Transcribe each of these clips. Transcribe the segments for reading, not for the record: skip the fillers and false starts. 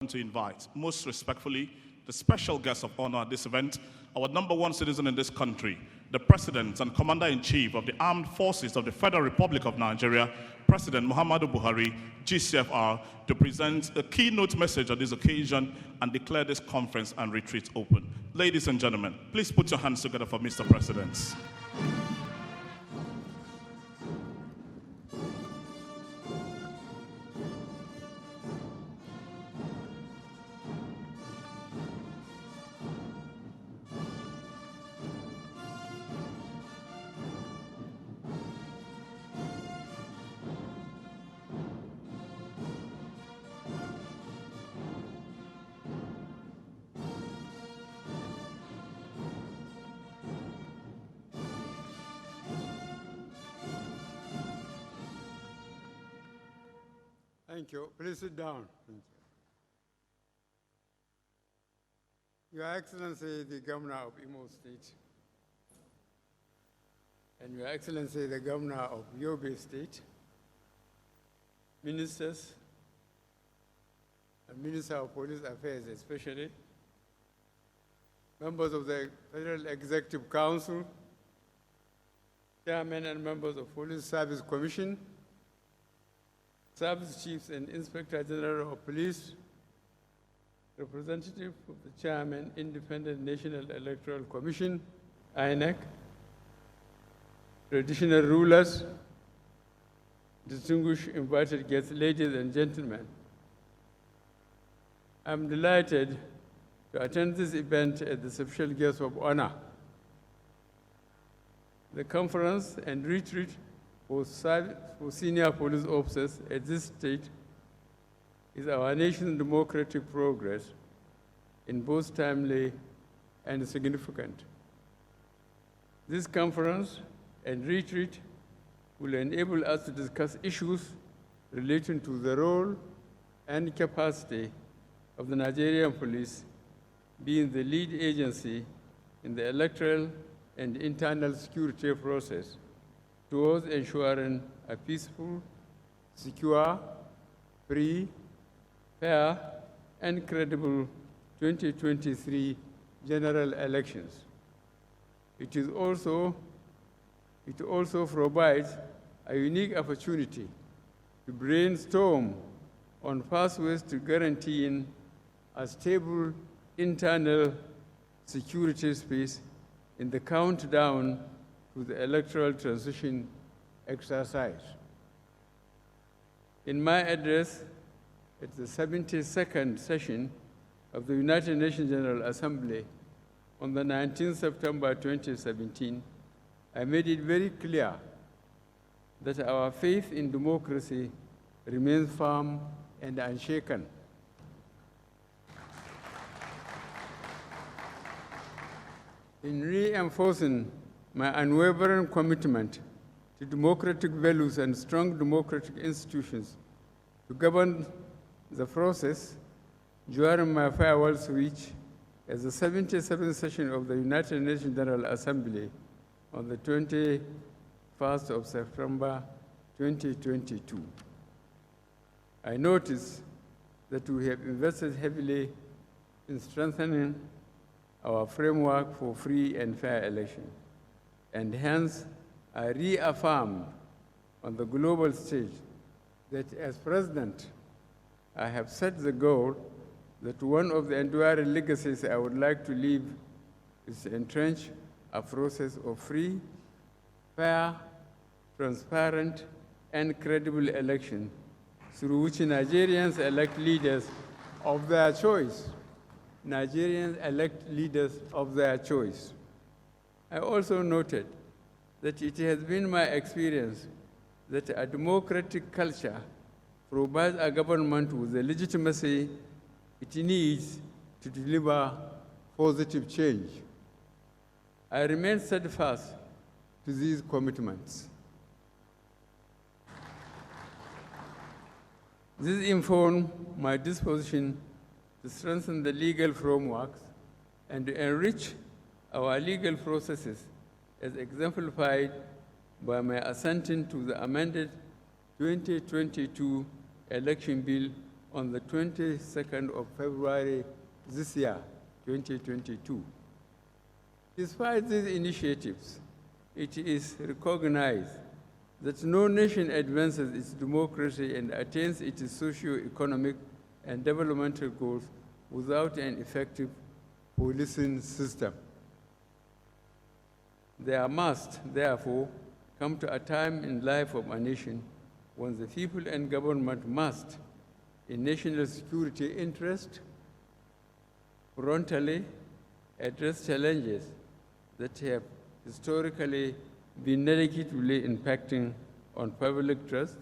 to invite, most respectfully, the special guest of honor at this event, our number one citizen in this country, the President and Commander-in-Chief of the Armed Forces of the Federal Republic of Nigeria, President Muhammadu Buhari, GCFR, to present a keynote message on this occasion and declare this conference and retreat open. Ladies and gentlemen, please put your hands together for Mr. President. Thank you. Please sit down. Your Excellency, the Governor of Imo State, and Your Excellency, the Governor of Owerri State, ministers, and Minister of Police Affairs especially, members of the Federal Executive Council, chairmen and members of Police Service Commission, Service Chiefs and Inspector General of Police, representative of the Chairman, Independent National Electoral Commission, INEC, traditional rulers, distinguished invited guests, ladies and gentlemen. I'm delighted to attend this event as the special guest of honor. The conference and retreat for senior police officers at this state is our nation's democratic progress in both timely and significant. This conference and retreat will enable us to discuss issues relating to the role and capacity of the Nigerian police being the lead agency in the electoral and internal security process towards ensuring a peaceful, secure, free, fair, and credible 2023 general elections. It also provides a unique opportunity to brainstorm on pathways to guaranteeing a stable internal security space in the countdown to the electoral transition exercise. In my address at the 72nd session of the United Nations General Assembly on the 19th September 2017, I made it very clear that our faith in democracy remains firm and unshaken. In reinforcing my unwavering commitment to democratic values and strong democratic institutions to govern the process during my farewell speech at the 77th session of the United Nations General Assembly on the 21st of September 2022. I noticed that we have invested heavily in strengthening our framework for free and fair elections. And hence, I reaffirm on the global stage that as President, I have set the goal that one of the enduring legacies I would like to leave is to entrench a process of free, fair, transparent, and credible election through which Nigerians elect leaders of their choice. Nigerians elect leaders of their choice. I also noted that it has been my experience that a democratic culture provides a government with the legitimacy it needs to deliver positive change. I remain steadfast to these commitments. This informed my disposition to strengthen the legal frameworks and to enrich our legal processes as exemplified by my assenting to the amended 2022 election bill on the 22nd of February this year, 2022. Despite these initiatives, it is recognized that no nation advances its democracy and attains its socio-economic and developmental goals without an effective policing system. There must, therefore, come to a time in life of a nation when the people and government must, in national security interest, frontally address challenges that have historically been negatively impacting on public trust,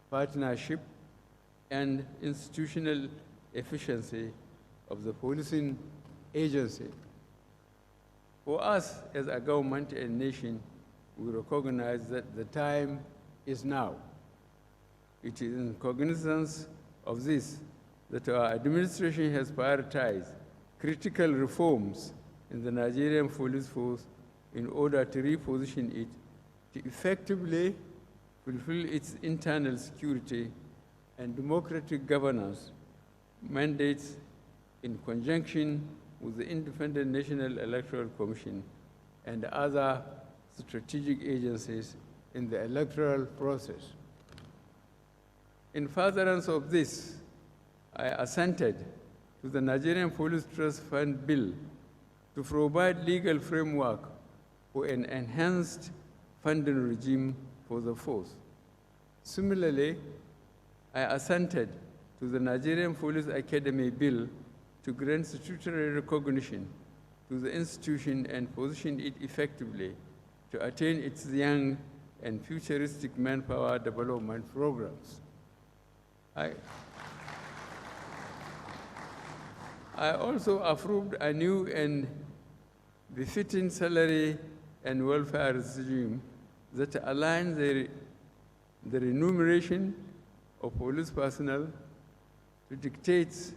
partnership, and institutional efficiency of the policing agency. For us as a government and nation, we recognize that the time is now. It is in cognizance of this that our administration has prioritized critical reforms in the Nigerian police force in order to reposition it to effectively fulfill its internal security and democratic governance mandates in conjunction with the Independent National Electoral Commission and other strategic agencies in the electoral process. In furtherance of this, I assented to the Nigerian Police Trust Fund Bill to provide legal framework for an enhanced funding regime for the force. Similarly, I assented to the Nigerian Police Academy Bill to grant statutory recognition to the institution and position it effectively to attain its young and futuristic manpower development programs. I also approved a new and befitting salary and welfare regime that aligns the remuneration of police personnel to dictates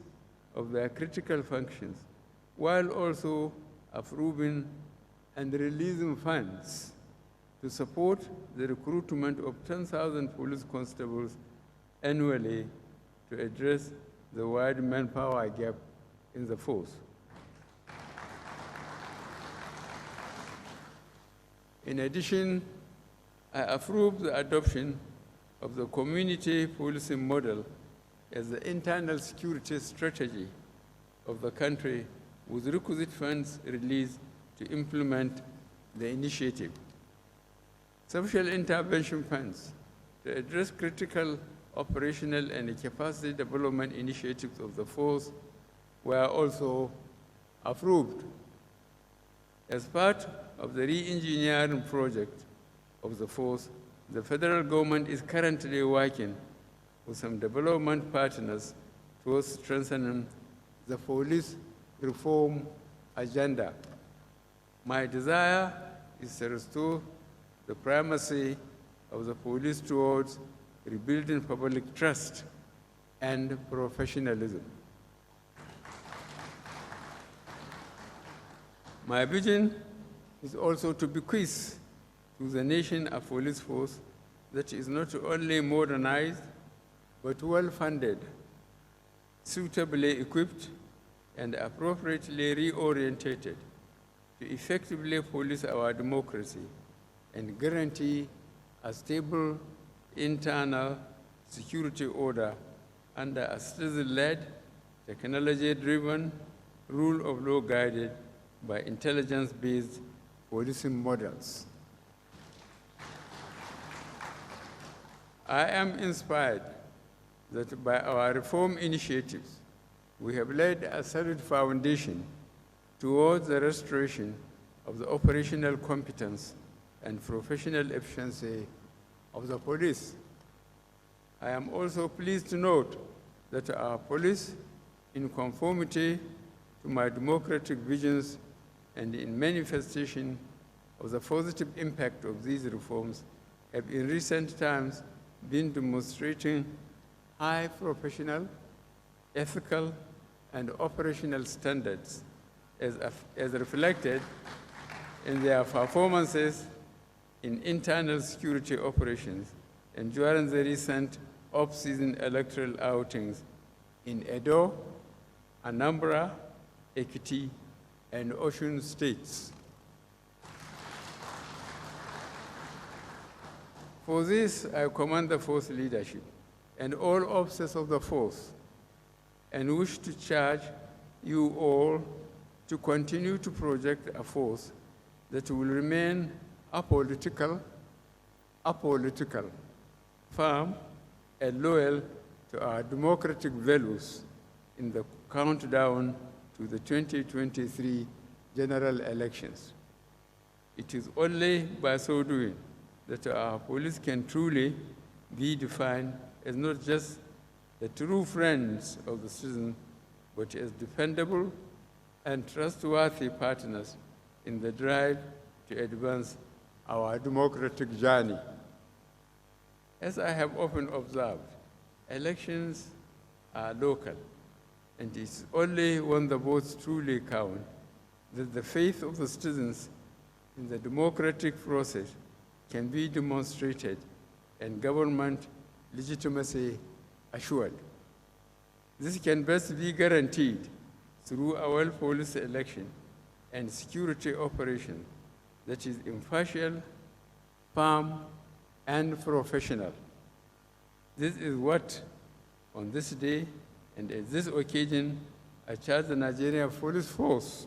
of their critical functions, while also approving and releasing funds to support the recruitment of 10,000 police constables annually to address the wide manpower gap in the force. In addition, I approved the adoption of the community policing model as the internal security strategy of the country, with requisite funds released to implement the initiative. Social intervention funds to address critical operational and capacity development initiatives of the force were also approved. As part of the re-engineering project of the force, the federal government is currently working with some development partners towards strengthening the police reform agenda. My desire is to restore the primacy of the police towards rebuilding public trust and professionalism. My vision is also to bequeath to the nation a police force that is not only modernized, but well-funded, suitably equipped, and appropriately reorientated to effectively police our democracy and guarantee a stable internal security order under a citizen-led, technology-driven, rule of law guided by intelligence-based policing models. I am inspired that by our reform initiatives, we have laid a solid foundation towards the restoration of the operational competence and professional efficiency of the police. I am also pleased to note that our police, in conformity to my democratic visions and in manifestation of the positive impact of these reforms, have in recent times been demonstrating high professional, ethical, and operational standards as reflected in their performances in internal security operations and during the recent off-season electoral outings in Edo, Anambra, Ekiti, and Osun states. For this, I commend the force leadership and all officers of the force and wish to charge you all to continue to project a force that will remain apolitical, firm, and loyal to our democratic values in the countdown to the 2023 general elections. It is only by so doing that our police can truly be defined as not just the true friends of the citizen, but as dependable and trustworthy partners in the drive to advance our democratic journey. As I have often observed, elections are local, and it's only when the votes truly count that the faith of the citizens in the democratic process can be demonstrated and government legitimacy assured. This can best be guaranteed through a well-policed election and security operation that is impartial, firm, and professional. This is what, on this day and at this occasion, I charge the Nigerian Police Force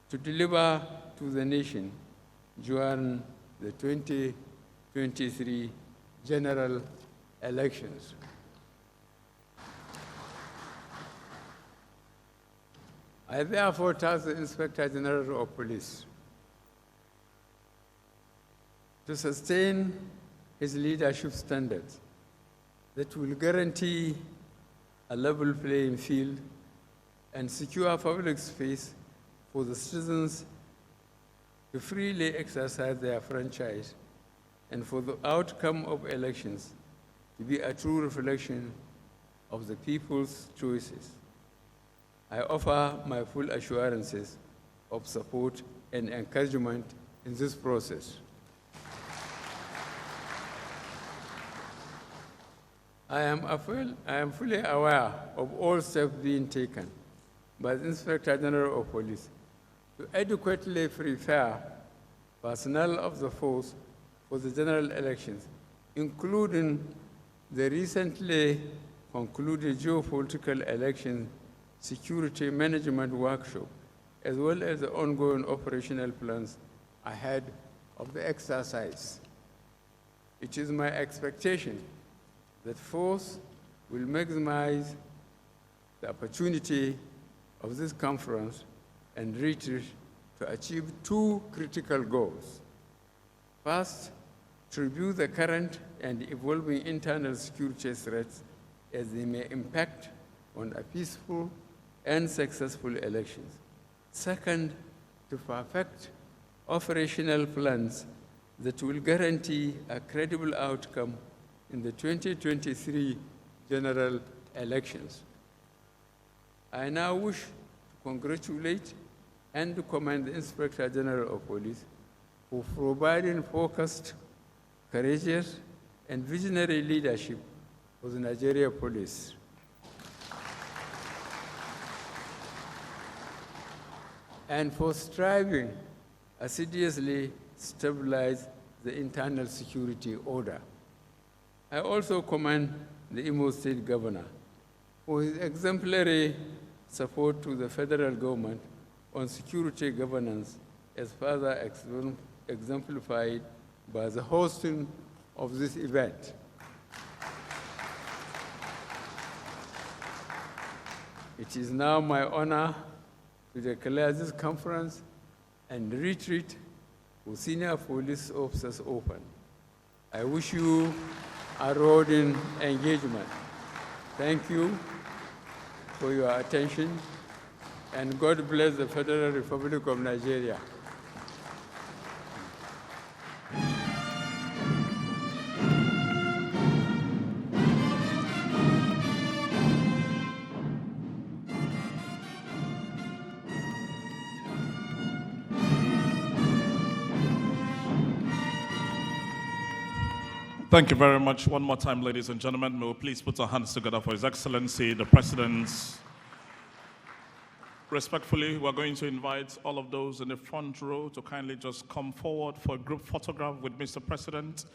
to deliver to the nation during the 2023 general elections. I therefore task the Inspector General of Police to sustain his leadership standards that will guarantee a level playing field and secure public space for the citizens to freely exercise their franchise and for the outcome of elections to be a true reflection of the people's choices. I offer my full assurances of support and encouragement in this process. I am fully aware of all steps being taken by the Inspector General of Police to adequately prepare personnel of the force for the general elections, including the recently concluded geopolitical election security management workshop, as well as the ongoing operational plans ahead of the exercise. It is my expectation that force will maximize the opportunity of this conference and retreat to achieve two critical goals. First, to review the current and evolving internal security threats as they may impact on a peaceful and successful elections. Second, to perfect operational plans that will guarantee a credible outcome in the 2023 general elections. I now wish to congratulate and to commend the Inspector General of Police for providing focused, courageous, and visionary leadership for the Nigeria Police. And for striving assiduously to stabilize the internal security order. I also commend the Imo State Governor for his exemplary support to the federal government on security governance, as further exemplified by the hosting of this event. It is now my honor to declare this conference and retreat for senior police officers open. I wish you a rewarding engagement. Thank you for your attention, and God bless the Federal Republic of Nigeria. Thank you very much. One more time, ladies and gentlemen, may we please put our hands together for His Excellency, the President. Respectfully, we're going to invite all of those in the front row to kindly just come forward for a group photograph with Mr. President.